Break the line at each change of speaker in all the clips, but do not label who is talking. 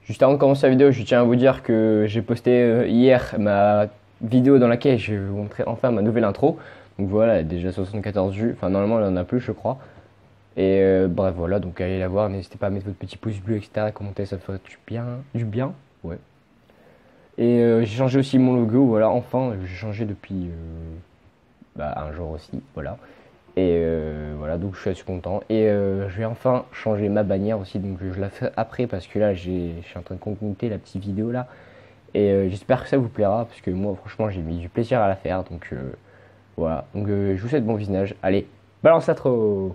Juste avant de commencer la vidéo, je tiens à vous dire que j'ai posté hier ma vidéo dans laquelle je vais vous montrer enfin ma nouvelle intro. Donc voilà, elle a déjà 74 vues, enfin normalement elle en a plus je crois. Et bref voilà, donc allez la voir, n'hésitez pas à mettre votre petit pouce bleu, etc. Commenter, ça ferait du bien, ouais. Et j'ai changé aussi mon logo, voilà, enfin j'ai changé depuis un jour aussi, voilà. Et voilà, donc je suis assez content. Et je vais enfin changer ma bannière aussi, donc je la fais après parce que là je suis en train de concocter la petite vidéo là. Et j'espère que ça vous plaira parce que moi franchement j'ai mis du plaisir à la faire. Donc voilà, donc je vous souhaite bon visionnage. Allez, balance l'intro.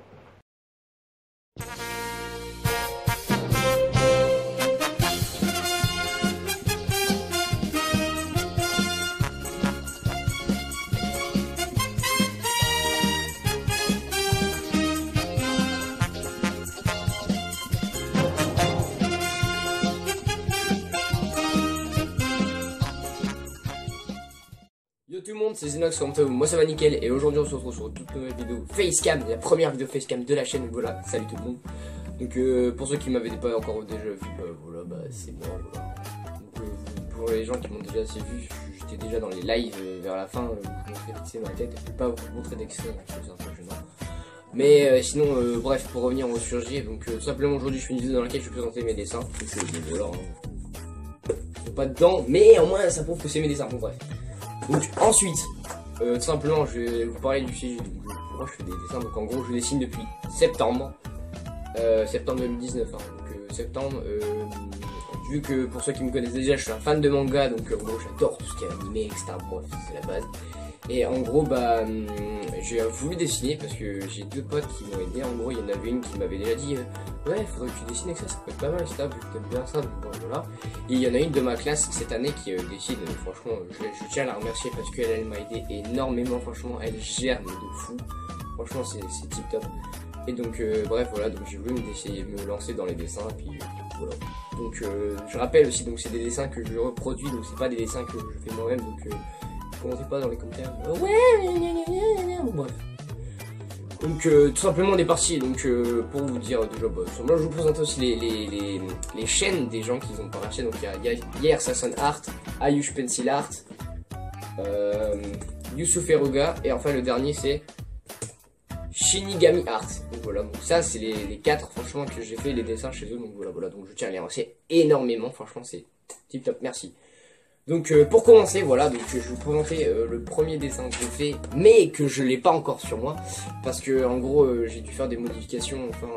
Yo tout le monde, c'est Zenox, moi ça va nickel et aujourd'hui on se retrouve sur une toute nouvelle vidéo Facecam, la première vidéo Facecam de la chaîne, voilà, salut tout le monde. Donc pour ceux qui m'avaient pas encore déjà vu, voilà, c'est moi, voilà. Donc pour les gens qui m'ont déjà assez vu, j'étais déjà dans les lives vers la fin, où je montrais vite ma tête, je vais pas vous montrer d'extrait, c'est un peu gênant. Mais sinon, bref, pour revenir au sujet, donc tout simplement aujourd'hui je fais une vidéo dans laquelle je vais présenter mes dessins, donc voilà, pas dedans, mais au moins ça prouve que c'est mes dessins, bon bref. Donc ensuite, tout simplement, je vais vous parler du sujet. Pourquoi je fais des dessins. Donc en gros, je dessine depuis septembre, septembre 2019. Hein, donc septembre, vu que pour ceux qui me connaissent déjà, je suis un fan de manga, donc en gros, j'adore tout ce qui est animé, etc. Bref, c'est la base. Et en gros, j'ai voulu dessiner parce que j'ai deux potes qui m'ont aidé. En gros, il y en avait une qui m'avait déjà dit ouais, faudrait que tu dessines avec ça peut être pas mal, etc. Vu que t'aimes bien ça, donc voilà. Et il y en a une de ma classe cette année qui dessine, franchement, je tiens à la remercier parce qu'elle m'a aidé énormément, franchement, elle gère mais de fou. Franchement, c'est tip top. Et donc, bref, voilà, donc j'ai voulu me lancer dans les dessins, et puis voilà. Donc, je rappelle aussi, donc c'est des dessins que je reproduis, donc c'est pas des dessins que je fais moi-même, donc commentez pas dans les commentaires. Ouais, bref. Donc tout simplement on est parti. Donc pour vous dire déjà, moi je vous présente aussi les chaînes des gens qui ont par la chaîne. Donc il y a Hier Sasson Art, Ayush Pencil Art, Youssouf Eruga et enfin le dernier c'est Shinigami Art. Donc voilà, donc ça c'est les quatre franchement que j'ai fait les dessins chez eux. Donc voilà, donc je tiens à les remercier énormément. Franchement c'est tip top, merci. Donc pour commencer, voilà, donc je vais vous présenter le premier dessin que j'ai fait, mais que je l'ai pas encore sur moi, parce que en gros j'ai dû faire des modifications, enfin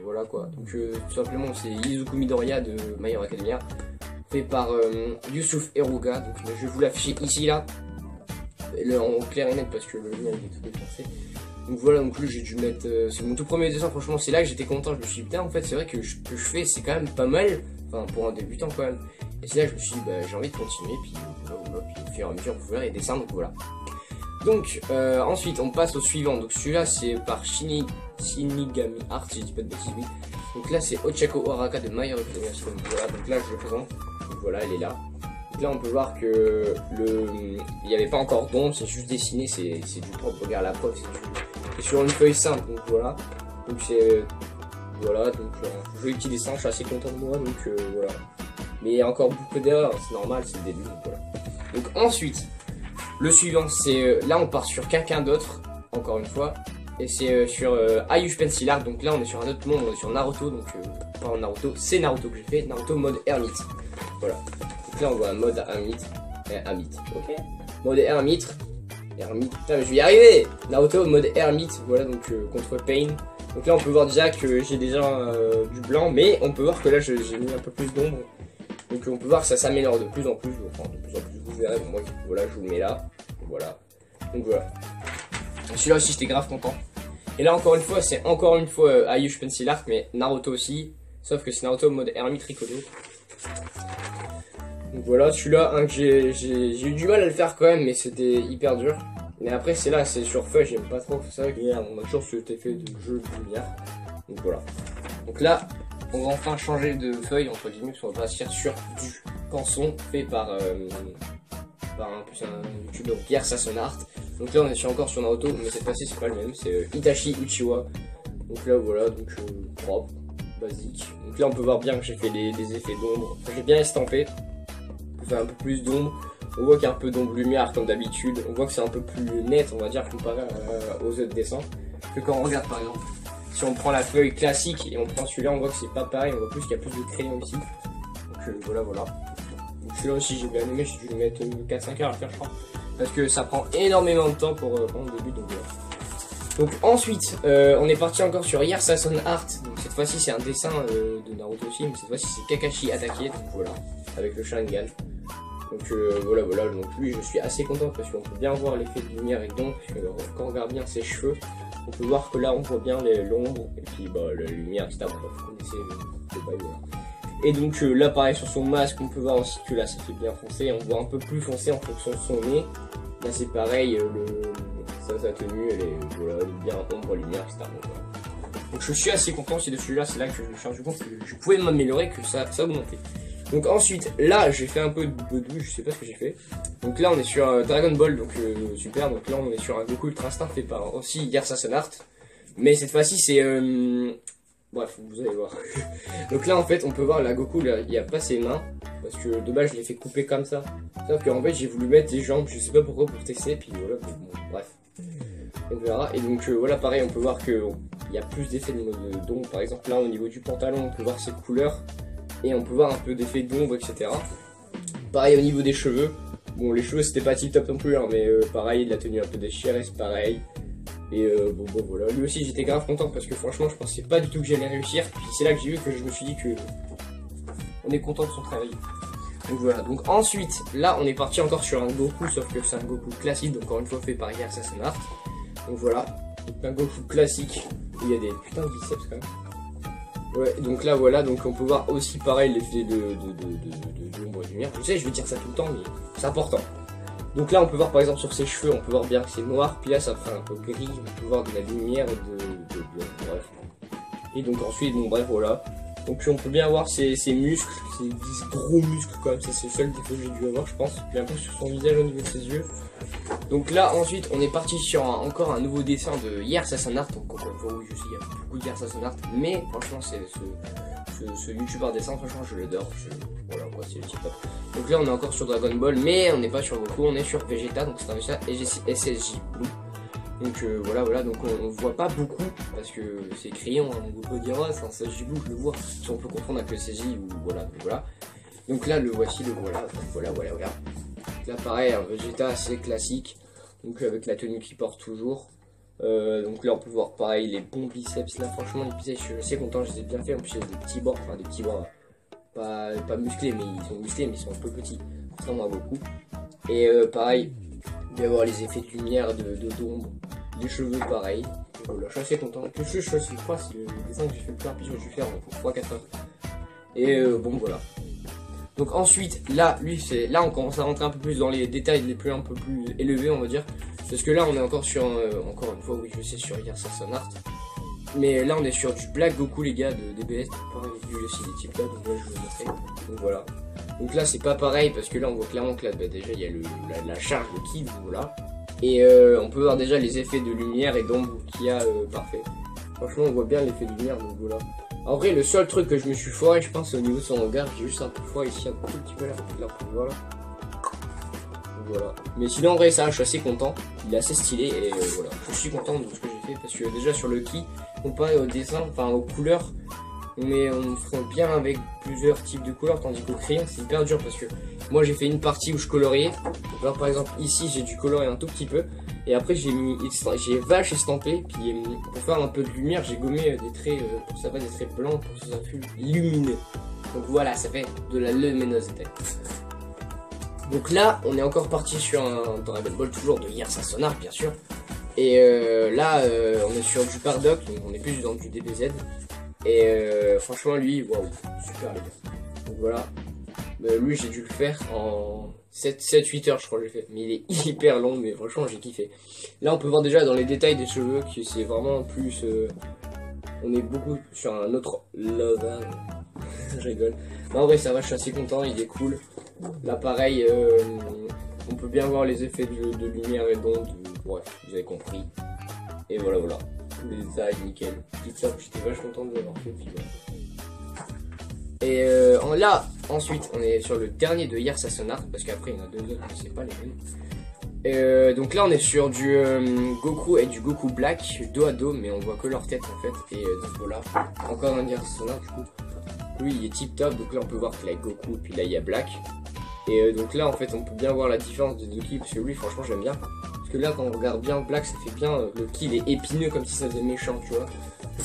voilà quoi. Donc tout simplement c'est Izuku Midoriya de My Hero Academia, fait par Youssouf Eruga. Donc je vais vous l'afficher ici là, en clair et net parce que le lien il est tout défoncé. Donc voilà, donc là j'ai dû mettre, c'est mon tout premier dessin, franchement c'est là que j'étais content, je me suis dit putain en fait c'est vrai que ce que je fais c'est quand même pas mal, enfin pour un débutant quand même. Et c'est là que je me suis dit j'ai envie de continuer, puis voilà, puis au fur et à mesure vous verrez les dessins, donc voilà. Donc ensuite on passe au suivant, donc celui-là c'est par Shinigami Art, si je dis pas de bêtises, oui. Donc là c'est Ochako Araka de My Hero Academia, voilà, donc là je le présente, donc voilà elle est là. Donc là on peut voir que il n'y avait pas encore d'ombre, c'est juste dessiné, c'est du propre, regarde la preuve, c'est sur une feuille simple, donc voilà. Donc c'est voilà, donc joli petit dessin, je suis assez content de moi, donc voilà. Mais il y a encore beaucoup d'erreurs, c'est normal, c'est le début, donc voilà. Donc ensuite, le suivant, c'est là on part sur quelqu'un d'autre, encore une fois, et c'est sur Ayush Pencil Art. Donc là on est sur un autre monde, on est sur Naruto, donc pas Naruto, c'est Naruto que j'ai fait, Naruto mode Hermite. Voilà. Donc là on voit un mode Hermite, ok. Mode Hermite, putain mais je vais y arriver. Naruto mode Hermite, voilà, donc contre Pain. Donc là on peut voir déjà que j'ai déjà du blanc, mais on peut voir que là j'ai mis un peu plus d'ombre. Donc on peut voir que ça s'améliore de plus en plus, enfin de plus en plus, vous verrez, moi voilà je vous le mets là, voilà. Donc voilà. Celui-là aussi j'étais grave content. Et là encore une fois c'est encore une fois Ayush Pencil Art, mais Naruto aussi, sauf que c'est Naruto mode Hermite Rikodo. Donc voilà, celui-là hein, j'ai eu du mal à le faire quand même, mais c'était hyper dur. Mais après c'est là, c'est sur feuille, j'aime pas trop, c'est vrai qu'il y a toujours cet effet de jeu de lumière. Donc voilà. Donc là, on va enfin changer de feuille entre guillemets, parce qu'on va partir sur du canson fait par un youtubeur, Hier Sasson Art. Donc là on est encore sur Naruto, mais cette fois-ci c'est pas le même, c'est Itachi Uchiwa. Donc là voilà, donc propre, basique. Donc là on peut voir bien que j'ai fait les effets d'ombre, enfin, j'ai bien estampé, on peut faire un peu plus d'ombre, on voit qu'il y a un peu d'ombre lumière comme d'habitude, on voit que c'est un peu plus net on va dire comparé aux autres dessins, que quand on regarde par exemple, si on prend la feuille classique et on prend celui-là on voit que c'est pas pareil, on voit plus qu'il y a plus de crayons ici, donc voilà. Donc celui-là aussi j'ai bien aimé, j'ai dû le mettre 4-5 heures à faire je crois, parce que ça prend énormément de temps pour le début, donc voilà. Donc ensuite, on est parti encore sur Year Sason Art. Donc cette fois-ci c'est un dessin de Naruto aussi, mais cette fois-ci c'est Kakashi attaqué, donc voilà, avec le Sharingan. Donc voilà, donc lui je suis assez content parce qu'on peut bien voir l'effet de lumière et d'ombre, quand on regarde bien ses cheveux, on peut voir que là on voit bien l'ombre, et puis bah, la lumière, etc. Vous connaissez le bail, voilà. Et donc là pareil sur son masque, on peut voir aussi que là ça fait bien foncé, on voit un peu plus foncé en fonction de son nez. Là c'est pareil, sa tenue elle est voilà, bien ombre, lumière, etc. Donc je suis assez content aussi de celui-là, c'est là que je me suis rendu compte que je pouvais m'améliorer, que ça augmentait. Donc ensuite, là j'ai fait un peu de douche, je sais pas ce que j'ai fait. Donc là on est sur Dragon Ball, donc super, donc là on est sur un Goku Ultra Instinct fait par aussi Year Sason Art. Mais cette fois-ci c'est... Bref, vous allez voir. Donc là en fait on peut voir la Goku, là, il n'y a pas ses mains, parce que de base je l'ai fait couper comme ça. Sauf qu'en fait j'ai voulu mettre des jambes, je sais pas pourquoi pour tester, puis voilà, bon, bref. On verra. Et donc voilà pareil on peut voir que il y a plus d'effets d'ombre, par exemple là au niveau du pantalon on peut voir ses couleurs, et on peut voir un peu d'effets d'ombre, etc. Pareil au niveau des cheveux, bon les cheveux c'était pas tip top non plus, hein, mais pareil la tenue un peu déchirée c'est pareil. Et bon voilà, lui aussi j'étais grave content parce que franchement je pensais pas du tout que j'allais réussir. Puis c'est là que j'ai vu que je me suis dit que on est content de son travail. Donc voilà, donc ensuite là on est parti encore sur un Goku, sauf que c'est un Goku classique, donc encore une fois fait par Year Sason Art. Donc voilà, donc un Goku classique où il y a des putains de biceps quand même. Ouais, donc là voilà, donc on peut voir aussi pareil l'effet d'ombre et de lumière. Je sais, je vais dire ça tout le temps, mais c'est important. Donc là on peut voir par exemple sur ses cheveux, on peut voir bien que c'est noir, puis là ça fait un peu gris, on peut voir de la lumière et bref. Et donc ensuite, bon bref voilà. Donc on peut bien voir ses muscles, ses gros muscles quand même, c'est le seul défaut que j'ai dû avoir je pense. Puis un peu sur son visage au niveau de ses yeux. Donc là ensuite on est parti sur encore un nouveau dessin de Year Sason Art. Donc encore une fois oui je sais il y a beaucoup de Year Sason Art, mais franchement c'est ce youtubeur dessin, franchement je l'adore, voilà moi c'est le tip top. Donc là on est encore sur Dragon Ball, mais on n'est pas sur Goku, on est sur Vegeta, donc c'est un dessin SSJ Blue. Donc voilà, donc on voit pas beaucoup parce que c'est crayon, hein, on peut dire c'est un SSJ Blue, je le vois, si on peut confondre avec le SSJ ou voilà. Donc là le voici, le voilà. Là pareil, un Vegeta assez classique, donc avec la tenue qu'il porte toujours. Donc là on peut voir pareil les bons biceps, là franchement les biceps je suis assez content, je les ai bien fait, en plus il y a des petits bras, enfin des petits bras pas musclés, mais ils sont musclés mais ils sont un peu petits, contrairement à beaucoup. Et pareil, il va y avoir les effets de lumière, d'ombre, les cheveux pareil. Et voilà, je suis assez content. Je crois que c'est le dessin que j'ai fait le plus rapide, je vais faire en 3-4 heures. Et bon voilà. Donc ensuite, là, là on commence à rentrer un peu plus dans les détails un peu plus élevés on va dire. Parce que là on est encore sur, encore une fois oui je sais sur Year Sason Art. Mais là on est sur du Black Goku les gars de DBS. Pareil, lui aussi des types là, donc là je vais vous montrer. Donc voilà. Donc là c'est pas pareil parce que là on voit clairement que là bah, déjà il y a la charge de Kid, voilà. Et on peut voir déjà les effets de lumière et d'ombre qu'il y a parfait. Franchement on voit bien l'effet de lumière, donc voilà. En vrai le seul truc que je me suis foiré je pense c'est au niveau de son regard, j'ai juste un peu foiré ici un tout petit peu là, voilà. Voilà. Mais sinon en vrai ça je suis assez content, il est assez stylé et voilà, je suis content de ce que j'ai fait parce que déjà sur le ki, comparé au dessin, enfin aux couleurs, on ferait bien avec plusieurs types de couleurs, tandis qu'au crayon c'est hyper dur parce que moi j'ai fait une partie où je coloriais, alors par exemple ici j'ai dû colorier un tout petit peu et après j'ai vache estampé, puis pour faire un peu de lumière j'ai gommé des traits, pour ça va des traits blancs pour que ça soit lumineux. Donc voilà, ça fait de la luminosité. Donc là, on est encore parti sur un Dragon Ball, toujours de Year Sason Art, bien sûr. Et là, on est sur du Bardock, donc on est plus dans du DBZ. Et franchement, lui, waouh, super les gars. Donc voilà. Lui, j'ai dû le faire en 7-8 heures, je crois que j'ai fait. Mais il est hyper long, mais franchement, j'ai kiffé. Là, on peut voir déjà dans les détails des cheveux que c'est vraiment plus... on est beaucoup sur un autre level. Je rigole. Mais en vrai, ça va, je suis assez content, il est cool. Là pareil, on peut bien voir les effets de lumière et d'onde, bref, vous avez compris. Et voilà, tous les détails, nickel. J'étais vachement content de l'avoir fait, puis voilà. Et là, ensuite, on est sur le dernier de hier, ça sonore, parce qu'après il y en a deux autres, je sais pas les mêmes. Donc là on est sur du Goku et du Goku Black dos à dos, mais on voit que leur tête en fait. Et donc voilà, encore un hier sonore du coup. Lui il est tip top, donc là on peut voir qu'il y a Goku, puis là il y a Black. Et donc là en fait on peut bien voir la différence des deux kills, parce que lui franchement j'aime bien. Parce que là quand on regarde bien Black, ça fait bien, le kill est épineux comme si ça faisait méchant, tu vois.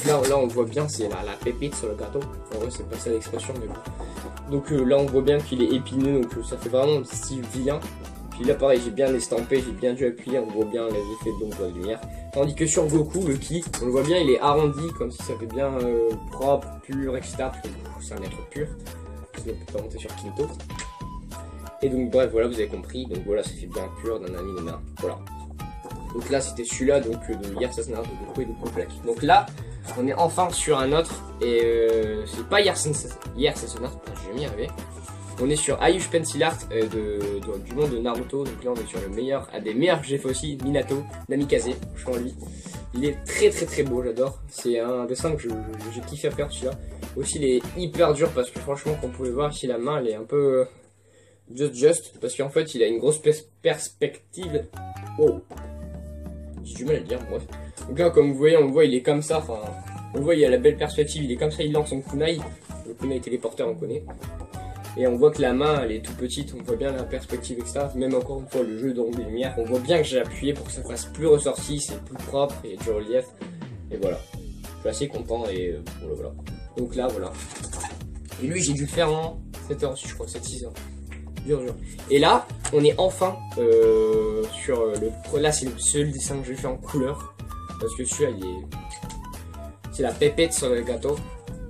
Donc là on voit bien, c'est la pépite sur le gâteau. En vrai c'est pas ça l'expression, mais bon. Donc là on voit bien qu'il est épineux, donc ça fait vraiment un style vilain. Puis là pareil, j'ai bien estampé, j'ai bien dû appuyer, on voit bien les effets d'ombre de lumière. Tandis que sur Goku, le ki, on le voit bien, il est arrondi, comme si ça fait bien propre, pur, etc. Parce que c'est un être pur, parce qu'on peut pas monter sur Kinto. Et donc bref, voilà, vous avez compris, donc voilà, ça fait bien pur, nanana, voilà. Donc là c'était celui-là, donc de hier, ça se de Goku et de Goku Black. Donc là, on est enfin sur un autre, et c'est pas hier, ça se je vais m'y arriver. On est sur Ayush Pencil Art du monde de Naruto, donc là on est sur le meilleur, un des meilleurs que j'ai fait aussi, Minato, Namikaze, franchement lui. Il est très beau, j'adore. C'est un dessin que j'ai kiffé à faire celui-là. Aussi il est hyper dur parce que franchement, comme vous pouvez voir ici la main elle est un peu just, parce qu'en fait il a une grosse perspective. Oh, j'ai du mal à le dire, bref. Donc là comme vous voyez, on le voit il est comme ça, enfin, on le voit il a la belle perspective, il est comme ça, il lance son kunai. Le kunai téléporteur on connaît. Et on voit que la main elle est tout petite, on voit bien la perspective etc. Même encore une fois le jeu d'ombre et lumière, on voit bien que j'ai appuyé pour que ça fasse plus ressorti, c'est plus propre, il y a du relief. Et voilà, je suis assez content et voilà. Donc là voilà. Et lui j'ai dû le faire en 7 heures je crois, 7-6 heures. Dur. Et là on est enfin sur le... Là c'est le seul dessin que j'ai fait en couleur. Parce que celui-là il est... C'est la pépette sur le gâteau.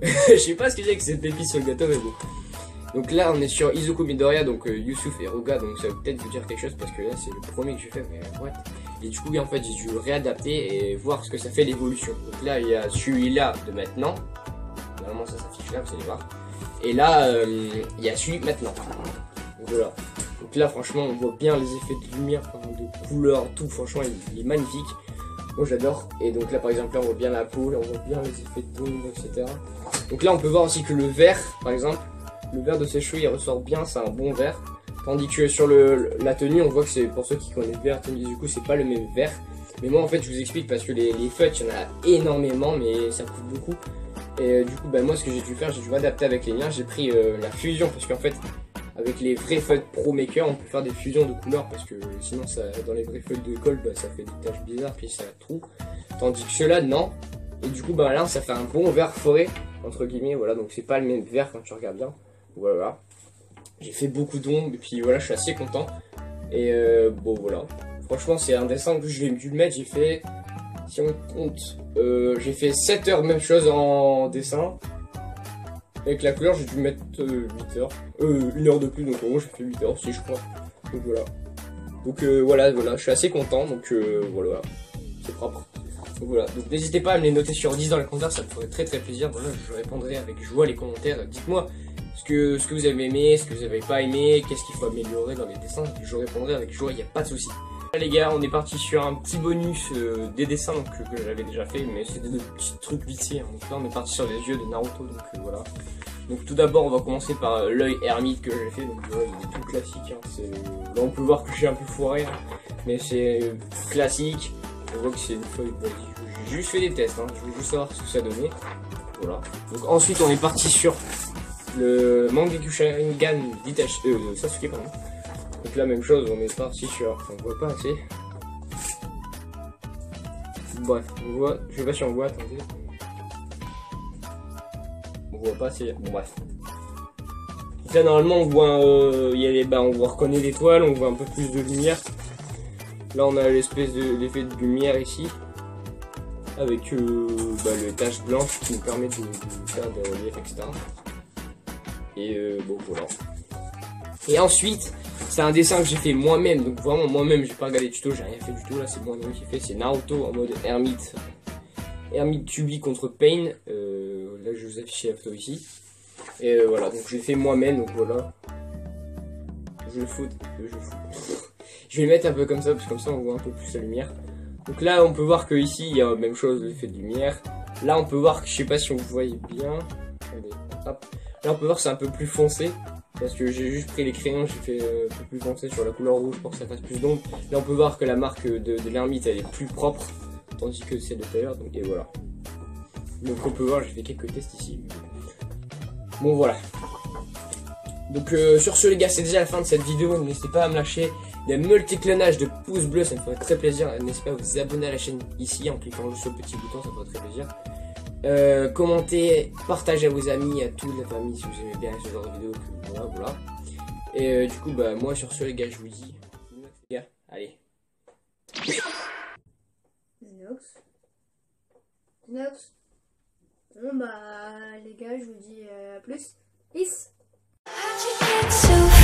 Je sais pas ce que j'ai avec cette pépite sur le gâteau mais bon. Donc là on est sur Izuku Midoriya, donc Youssouf et Ruga, donc ça va peut-être vous dire quelque chose parce que là c'est le premier que j'ai fait, mais ouais. Et du coup en fait j'ai dû le réadapter et voir ce que ça fait l'évolution. Donc là il y a celui-là de maintenant, normalement ça s'affiche là, vous allez voir. Et là il y a celui maintenant. Donc voilà. Donc là franchement on voit bien les effets de lumière, de couleur, tout, franchement il est magnifique. Moi j'adore. Et donc là par exemple là on voit bien la peau, là on voit bien les effets d'ombre, etc. Donc là on peut voir aussi que le vert par exemple, le vert de ses cheveux il ressort bien, c'est un bon vert. Tandis que sur la tenue on voit que c'est, pour ceux qui connaissent bien la tenue du coup c'est pas le même vert. Mais moi en fait je vous explique parce que les feutres il y en a énormément mais ça coûte beaucoup. Et du coup bah, moi ce que j'ai dû faire, j'ai dû m'adapter avec les miens, j'ai pris la fusion parce qu'en fait avec les vrais feutres Pro Maker on peut faire des fusions de couleurs parce que sinon ça, dans les vrais feutres de colle bah, ça fait des taches bizarres puis ça trouve. Tandis que ceux-là non. Et du coup bah là ça fait un bon vert forêt entre guillemets, voilà, donc c'est pas le même vert quand tu regardes bien. Voilà, j'ai fait beaucoup d'ombre et puis voilà je suis assez content. Et bon voilà, franchement c'est un dessin que je vais dû le mettre, j'ai fait, si on compte, j'ai fait 7 heures même chose en dessin. Avec la couleur j'ai dû mettre 8 heures, 1 heure de plus, donc en gros j'ai fait 8 heures si je crois. Donc voilà, donc voilà, je suis assez content, donc voilà, c'est propre. Donc voilà, donc n'hésitez pas à me les noter sur 10 dans les commentaires, ça me ferait très plaisir. Voilà, je répondrai avec joie les commentaires. Dites-moi ce que vous avez aimé, ce que vous n'avez pas aimé, qu'est-ce qu'il faut améliorer dans les dessins. Je répondrai avec joie, il n'y a pas de souci. Là les gars, on est parti sur un petit bonus des dessins donc, que j'avais déjà fait, mais c'était des petits trucs vite. Hein. Donc là on est parti sur les yeux de Naruto, donc voilà. Donc tout d'abord on va commencer par l'œil ermite que j'ai fait, donc voilà, il est tout classique. Hein. Là on peut voir que j'ai un peu foiré, hein. Mais c'est classique. On voit que c'est une feuille, j'ai juste fait des tests, hein. Je voulais juste savoir ce que ça donnait. Voilà. Donc ensuite on est parti sur le Mangekyou Sharingan Sasuke, pardon. Donc la même chose, on est parti sur... Enfin, on voit pas assez. Bref, on voit... Je sais pas si on voit, attendez. On voit pas assez... Bon bref. Donc là normalement on voit... il y a les... Bah, on voit reconnaître l'étoile, on voit un peu plus de lumière. Là on a l'espèce d'effet de lumière ici. Avec les taches blanches qui nous permettent de faire des reliefs, etc. Et bon voilà. Et ensuite, c'est un dessin que j'ai fait moi-même, donc vraiment moi-même, j'ai pas regardé les tutos, j'ai rien fait du tout, là c'est moi-même qui ai fait, c'est Naruto en mode Hermite. Hermite Tubi contre Pain, là je vous affiche la photo ici. Et voilà, donc j'ai fait moi-même, donc voilà. Je vais le mettre un peu comme ça, parce que comme ça on voit un peu plus la lumière. Donc là on peut voir que ici il y a la même chose, l'effet de lumière. Là on peut voir que, je sais pas si on voyait bien. Attendez, hop. Là on peut voir que c'est un peu plus foncé. Parce que j'ai juste pris les crayons, j'ai fait un peu plus foncé sur la couleur rouge pour que ça fasse plus d'ombre. Là on peut voir que la marque de l'ermite elle est plus propre. Tandis que celle de tout à l'heure, donc et voilà. Donc on peut voir, j'ai fait quelques tests ici. Bon voilà. Donc sur ce les gars, c'est déjà la fin de cette vidéo. N'hésitez pas à me lâcher des multiclonages de pouces bleus, ça me ferait très plaisir. N'hésitez pas à vous abonner à la chaîne ici en cliquant sur le petit bouton, ça me ferait très plaisir. Commentez, partagez à vos amis, à toute la famille si vous aimez bien ce genre de vidéo. Voilà. Et du coup, bah moi sur ce les gars, je vous dis, les gars, allez.
Inox. Bon bah les gars, je vous dis à plus. Peace.
How'd you get so